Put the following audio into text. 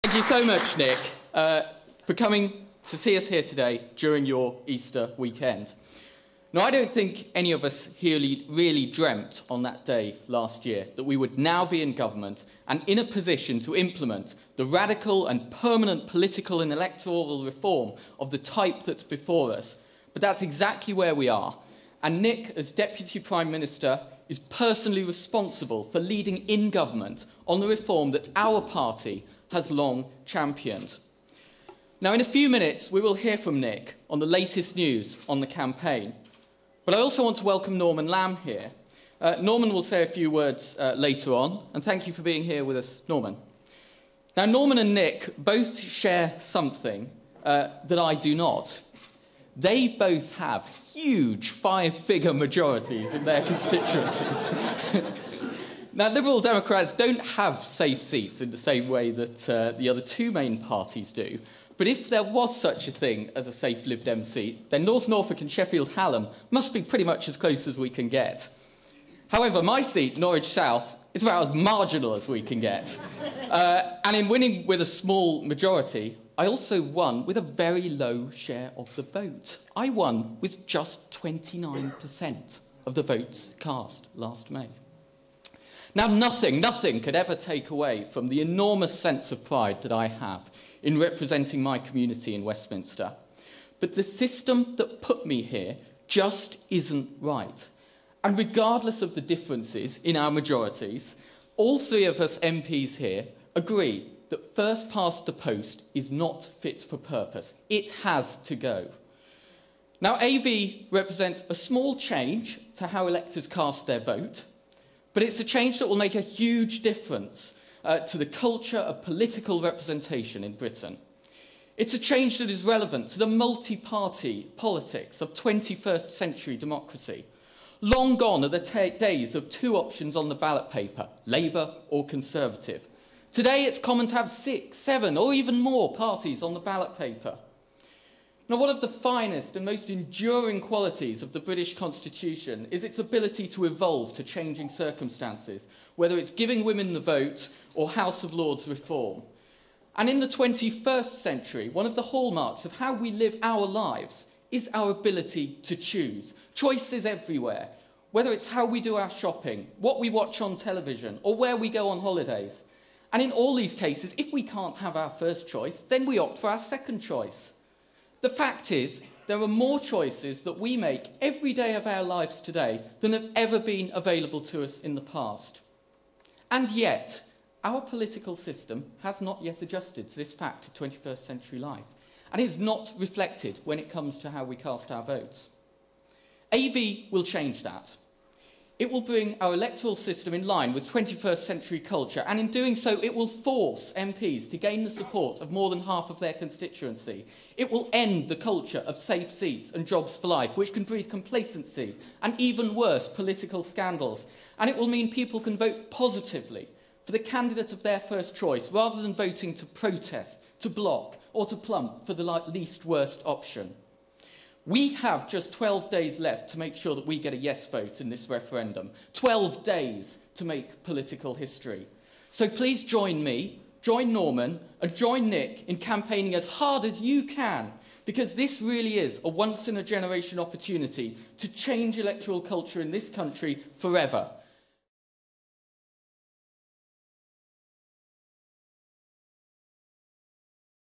Thank you so much, Nick, for coming to see us here today during your Easter weekend. Now, I don't think any of us here really dreamt on that day last year that we would now be in government and in a position to implement the radical and permanent political and electoral reform of the type that's before us. But that's exactly where we are. And Nick, as Deputy Prime Minister, is personally responsible for leading in government on the reform that our party has long championed. Now, in a few minutes, we will hear from Nick on the latest news on the campaign. But I also want to welcome Norman Lamb here. Norman will say a few words later on, and thank you for being here with us, Norman. Now, Norman and Nick both share something that I do not. They both have huge five-figure majorities in their constituencies. Now, Liberal Democrats don't have safe seats in the same way that the other two main parties do. But if there was such a thing as a safe Lib Dem seat, then North Norfolk and Sheffield Hallam must be pretty much as close as we can get. However, my seat, Norwich South, is about as marginal as we can get. And in winning with a small majority, I also won with a very low share of the vote. I won with just 29% of the votes cast last May. Now, nothing could ever take away from the enormous sense of pride that I have in representing my community in Westminster. But the system that put me here just isn't right. And regardless of the differences in our majorities, all three of us MPs here agree that first past the post is not fit for purpose. It has to go. Now, AV represents a small change to how electors cast their vote, but it's a change that will make a huge difference to the culture of political representation in Britain. It's a change that is relevant to the multi-party politics of 21st century democracy. Long gone are the days of two options on the ballot paper, Labour or Conservative. Today it's common to have 6, 7 or even more parties on the ballot paper. Now, one of the finest and most enduring qualities of the British Constitution is its ability to evolve to changing circumstances, whether it's giving women the vote or House of Lords reform. And in the 21st century, one of the hallmarks of how we live our lives is our ability to choose. Choice is everywhere, whether it's how we do our shopping, what we watch on television, or where we go on holidays. And in all these cases, if we can't have our first choice, then we opt for our second choice. The fact is, there are more choices that we make every day of our lives today than have ever been available to us in the past. And yet, our political system has not yet adjusted to this fact of 21st century life, and is not reflected when it comes to how we cast our votes. AV will change that. It will bring our electoral system in line with 21st century culture, and in doing so, it will force MPs to gain the support of more than half of their constituency. It will end the culture of safe seats and jobs for life, which can breed complacency and even worse, political scandals. And it will mean people can vote positively for the candidate of their first choice, rather than voting to protest, to block, or to plump for the least worst option. We have just 12 days left to make sure that we get a yes vote in this referendum. 12 days to make political history. So please join me, join Norman, and join Nick in campaigning as hard as you can, because this really is a once-in-a-generation opportunity to change electoral culture in this country forever.